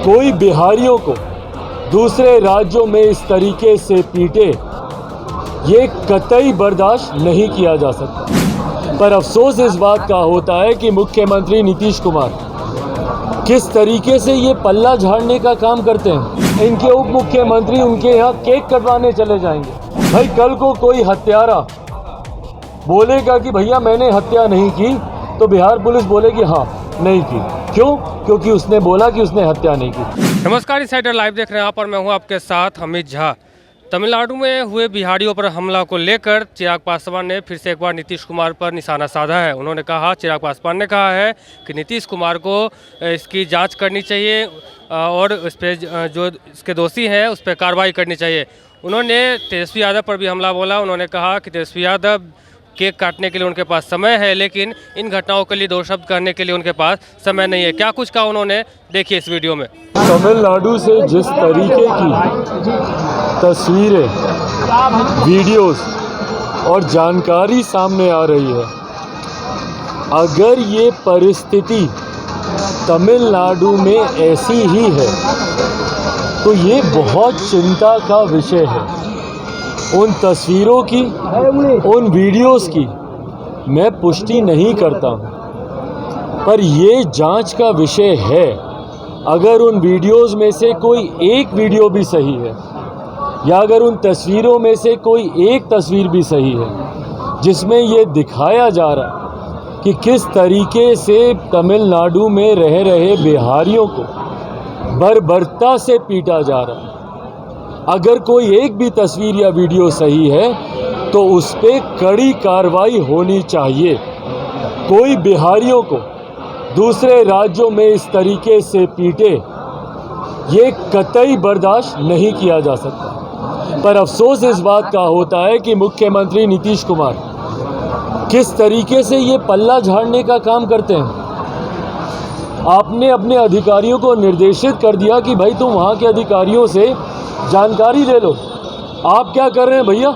कोई बिहारियों को दूसरे राज्यों में इस तरीके से पीटे, ये कतई बर्दाश्त नहीं किया जा सकता। पर अफसोस इस बात का होता है कि मुख्यमंत्री नीतीश कुमार किस तरीके से ये पल्ला झाड़ने का काम करते हैं। इनके उप मुख्यमंत्री उनके यहाँ केक कटवाने चले जाएंगे। भाई कल को कोई हत्यारा बोलेगा कि भैया मैंने हत्या नहीं की, तो बिहार पुलिस बोलेगी हाँ नहीं की। क्यों? क्योंकि उसने बोला कि उसने हत्या नहीं की। नमस्कार, इनसाइडर लाइव देख रहे हैं आप और मैं हूं आपके साथ अमित झा। तमिलनाडु में हुए बिहारियों पर हमला को लेकर चिराग पासवान ने फिर से एक बार नीतीश कुमार पर निशाना साधा है। उन्होंने कहा, चिराग पासवान ने कहा है कि नीतीश कुमार को इसकी जांच करनी चाहिए और इस पर जो इसके दोषी हैं उस पर कार्रवाई करनी चाहिए। उन्होंने तेजस्वी यादव पर भी हमला बोला। उन्होंने कहा कि तेजस्वी यादव केक काटने के लिए उनके पास समय है, लेकिन इन घटनाओं के लिए दो शब्द कहने के लिए उनके पास समय नहीं है। क्या कुछ कहा उन्होंने, देखिए इस वीडियो में। तमिलनाडु से जिस तरीके की तस्वीरें, वीडियोस और जानकारी सामने आ रही है, अगर ये परिस्थिति तमिलनाडु में ऐसी ही है तो ये बहुत चिंता का विषय है। उन तस्वीरों की, उन वीडियोस की मैं पुष्टि नहीं करता हूँ, पर ये जांच का विषय है। अगर उन वीडियोस में से कोई एक वीडियो भी सही है या अगर उन तस्वीरों में से कोई एक तस्वीर भी सही है जिसमें ये दिखाया जा रहा है कि किस तरीके से तमिलनाडु में रह रहे बिहारियों को बर्बरता से पीटा जा रहा है, अगर कोई एक भी तस्वीर या वीडियो सही है तो उस पर कड़ी कार्रवाई होनी चाहिए। कोई बिहारियों को दूसरे राज्यों में इस तरीके से पीटे, ये कतई बर्दाश्त नहीं किया जा सकता। पर अफसोस इस बात का होता है कि मुख्यमंत्री नीतीश कुमार किस तरीके से ये पल्ला झाड़ने का काम करते हैं। आपने अपने अधिकारियों को निर्देशित कर दिया कि भाई तुम वहाँ के अधिकारियों से जानकारी ले लो। आप क्या कर रहे हैं भैया?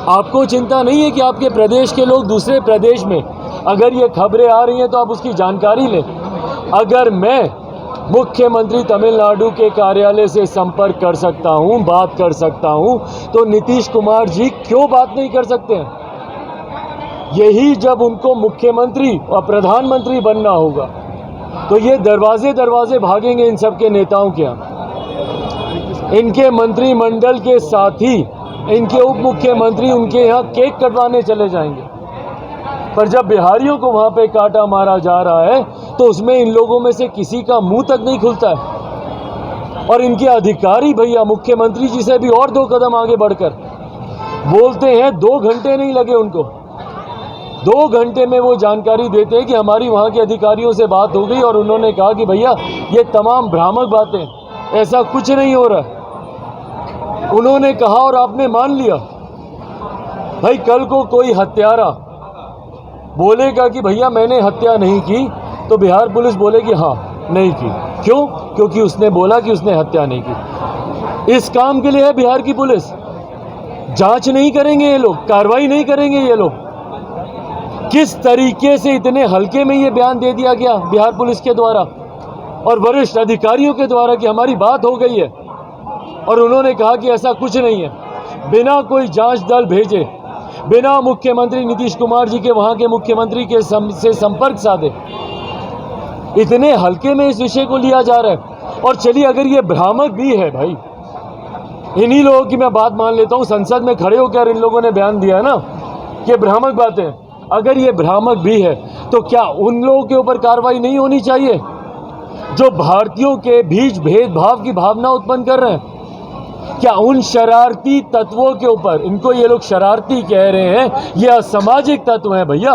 आपको चिंता नहीं है कि आपके प्रदेश के लोग दूसरे प्रदेश में अगर ये खबरें आ रही हैं तो आप उसकी जानकारी लें। अगर मैं मुख्यमंत्री तमिलनाडु के कार्यालय से संपर्क कर सकता हूं, बात कर सकता हूं, तो नीतीश कुमार जी क्यों बात नहीं कर सकते हैं? यही जब उनको मुख्यमंत्री और प्रधानमंत्री बनना होगा तो ये दरवाजे दरवाजे भागेंगे इन सब के नेताओं के यहाँ। इनके मंत्रिमंडल के साथ ही इनके उप मुख्यमंत्री उनके यहाँ केक कटवाने चले जाएंगे। पर जब बिहारियों को वहाँ पे काटा मारा जा रहा है तो उसमें इन लोगों में से किसी का मुंह तक नहीं खुलता है। और इनके अधिकारी भैया मुख्यमंत्री जी से भी और 2 कदम आगे बढ़कर बोलते हैं। 2 घंटे नहीं लगे उनको, 2 घंटे में वो जानकारी देते हैं कि हमारी वहाँ के अधिकारियों से बात हो गई और उन्होंने कहा कि भैया ये तमाम भ्रामक बातें, ऐसा कुछ नहीं हो रहा है। उन्होंने कहा और आपने मान लिया। भाई कल को कोई हत्यारा बोलेगा कि भैया मैंने हत्या नहीं की, तो बिहार पुलिस बोलेगी हाँ नहीं की। क्यों? क्योंकि उसने बोला कि उसने हत्या नहीं की। इस काम के लिए है बिहार की पुलिस। जांच नहीं करेंगे ये लोग, कार्रवाई नहीं करेंगे ये लोग। किस तरीके से इतने हल्के में ये बयान दे दिया गया बिहार पुलिस के द्वारा और वरिष्ठ अधिकारियों के द्वारा कि हमारी बात हो गई है, और उन्होंने कहा कि ऐसा कुछ नहीं है। बिना कोई जांच दल भेजे, बिना मुख्यमंत्री नीतीश कुमार जी के वहां के मुख्यमंत्री के से संपर्क साधे, इतने हल्के में इस विषय को लिया जा रहा है। और चलिए अगर ये भ्रामक भी है, भाई इन्हीं लोगों की मैं बात मान लेता हूं, संसद में खड़े होकर इन लोगों ने बयान दिया है ना कि भ्रामक बातें, अगर ये भ्रामक भी है तो क्या उन लोगों के ऊपर कार्रवाई नहीं होनी चाहिए जो भारतीयों के बीच भेदभाव की भावना उत्पन्न कर रहे हैं? क्या उन शरारती तत्वों के ऊपर, इनको ये लोग शरारती कह रहे हैं, ये असामाजिक तत्व हैं भैया,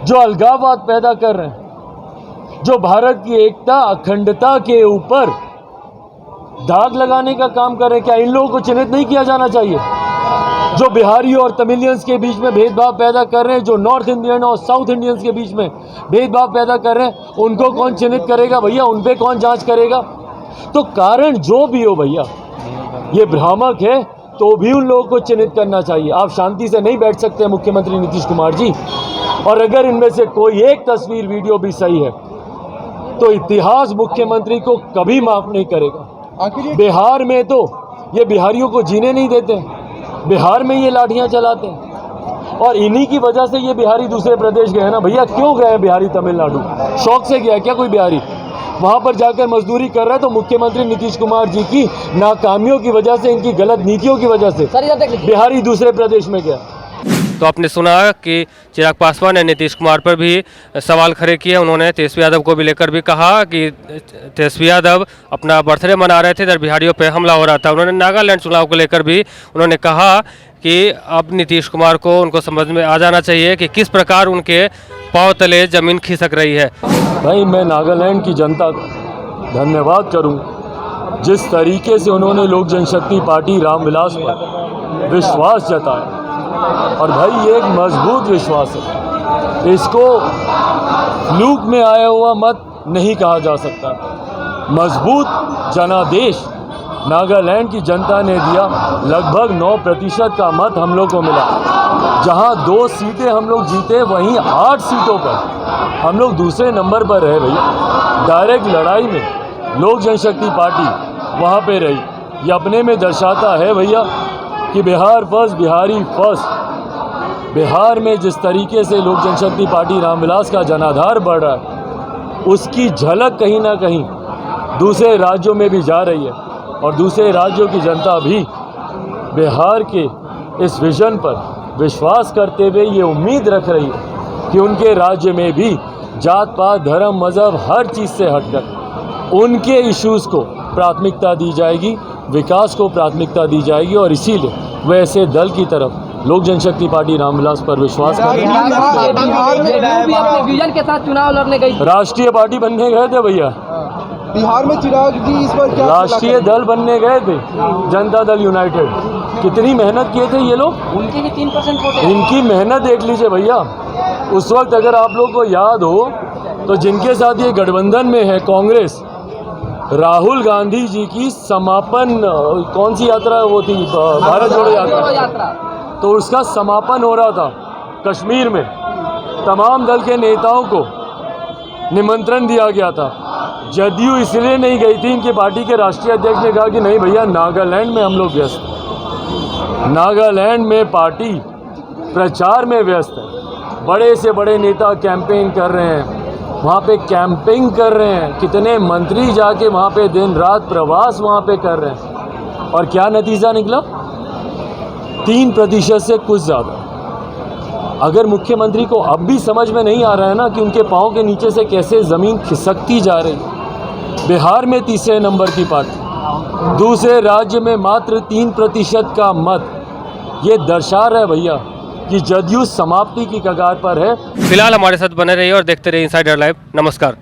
जो अलगाववाद पैदा कर रहे हैं, जो भारत की एकता अखंडता के ऊपर दाग लगाने का काम कर रहे हैं? क्या इन लोगों को चिन्हित नहीं किया जाना चाहिए? जो बिहारियों और तमिलियंस के बीच में भेदभाव पैदा कर रहे हैं, जो नॉर्थ इंडियन और साउथ इंडियंस के बीच में भेदभाव पैदा कर रहे हैं, उनको कौन चिन्हित करेगा भैया? उन पे कौन जांच करेगा? तो कारण जो भी हो भैया, ये भ्रामक है तो भी उन लोगों को चिन्हित करना चाहिए। आप शांति से नहीं बैठ सकते मुख्यमंत्री नीतीश कुमार जी। और अगर इनमें से कोई एक तस्वीर, वीडियो भी सही है तो इतिहास मुख्यमंत्री को कभी माफ नहीं करेगा। बिहार में तो ये बिहारियों को जीने नहीं देते, बिहार में ये लाठियां चलाते हैं, और इन्हीं की वजह से ये बिहारी दूसरे प्रदेश गए ना भैया। क्यों गए बिहारी तमिलनाडु? शौक से गया क्या कोई बिहारी? वहां पर जाकर मजदूरी कर रहा है तो मुख्यमंत्री नीतीश कुमार जी की नाकामियों की वजह से, इनकी गलत नीतियों की वजह से बिहारी दूसरे प्रदेश में गया। तो आपने सुना कि चिराग पासवान ने नीतीश कुमार पर भी सवाल खड़े किए। उन्होंने तेजस्वी यादव को भी लेकर भी कहा कि तेजस्वी यादव अपना बर्थडे मना रहे थे, इधर बिहारियों पे हमला हो रहा था। उन्होंने नागालैंड चुनाव को लेकर भी उन्होंने कहा कि अब नीतीश कुमार को उनको समझ में आ जाना चाहिए कि किस प्रकार उनके पांव तले जमीन खिसक रही है। भाई मैं नागालैंड की जनता का धन्यवाद करूं, जिस तरीके से उन्होंने लोक जनशक्ति पार्टी रामविलास पर विश्वास जताया, और भाई ये एक मजबूत विश्वास है, इसको फ्लूक में आया हुआ मत नहीं कहा जा सकता। मजबूत जनादेश नागालैंड की जनता ने दिया। लगभग 9% का मत हम लोग को मिला। जहां 2 सीटें हम लोग जीते, वहीं 8 सीटों पर हम लोग दूसरे नंबर पर रहे भैया। डायरेक्ट लड़ाई में लोक जनशक्ति पार्टी वहां पे रही। ये अपने में दर्शाता है भैया कि बिहार फर्स्ट, बिहारी फर्स्ट। बिहार में जिस तरीके से लोक जनशक्ति पार्टी रामविलास का जनाधार बढ़ रहा है, उसकी झलक कहीं ना कहीं दूसरे राज्यों में भी जा रही है, और दूसरे राज्यों की जनता भी बिहार के इस विजन पर विश्वास करते हुए ये उम्मीद रख रही है कि उनके राज्य में भी जात पात, धर्म, मज़हब हर चीज़ से हटकर उनके इश्यूज़ को प्राथमिकता दी जाएगी, विकास को प्राथमिकता दी जाएगी। और इसीलिए वैसे दल की तरफ लोक जनशक्ति पार्टी रामविलास पर विश्वास कर रही है। विजन के साथ चुनाव लड़ने गई, राष्ट्रीय पार्टी बनने गए थे भैया। बिहार में चिराग जी इस बार क्या राष्ट्रीय दल बनने गए थे, जनता दल यूनाइटेड। कितनी मेहनत किए थे ये लोग, उनके भी 3% वोट। इनकी मेहनत देख लीजिए भैया। उस वक्त अगर आप लोग को याद हो तो जिनके साथ ये गठबंधन में है कांग्रेस, राहुल गांधी जी की समापन कौन सी यात्रा वो थी, भारत जोड़ो यात्रा, तो उसका समापन हो रहा था कश्मीर में। तमाम दल के नेताओं को निमंत्रण दिया गया था। जदयू इसलिए नहीं गई थी, इनकी पार्टी के राष्ट्रीय अध्यक्ष ने कहा कि नहीं भैया, नागालैंड में हम लोग व्यस्त हैं। नागालैंड में पार्टी प्रचार में व्यस्त है। बड़े से बड़े नेता कैंपेन कर रहे हैं, वहाँ पे कैंपिंग कर रहे हैं। कितने मंत्री जाके वहाँ पे दिन रात प्रवास वहाँ पे कर रहे हैं, और क्या नतीजा निकला? 3% से कुछ ज़्यादा। अगर मुख्यमंत्री को अब भी समझ में नहीं आ रहा है ना कि उनके पाँव के नीचे से कैसे ज़मीन खिसकती जा रही है। बिहार में तीसरे नंबर की पार्टी, दूसरे राज्य में मात्र 3% का मत, ये दर्शा रहा है भैया कि जदयू समाप्ति की कगार पर है। फिलहाल हमारे साथ बने रहिए और देखते रहिए इनसाइडर लाइव। नमस्कार।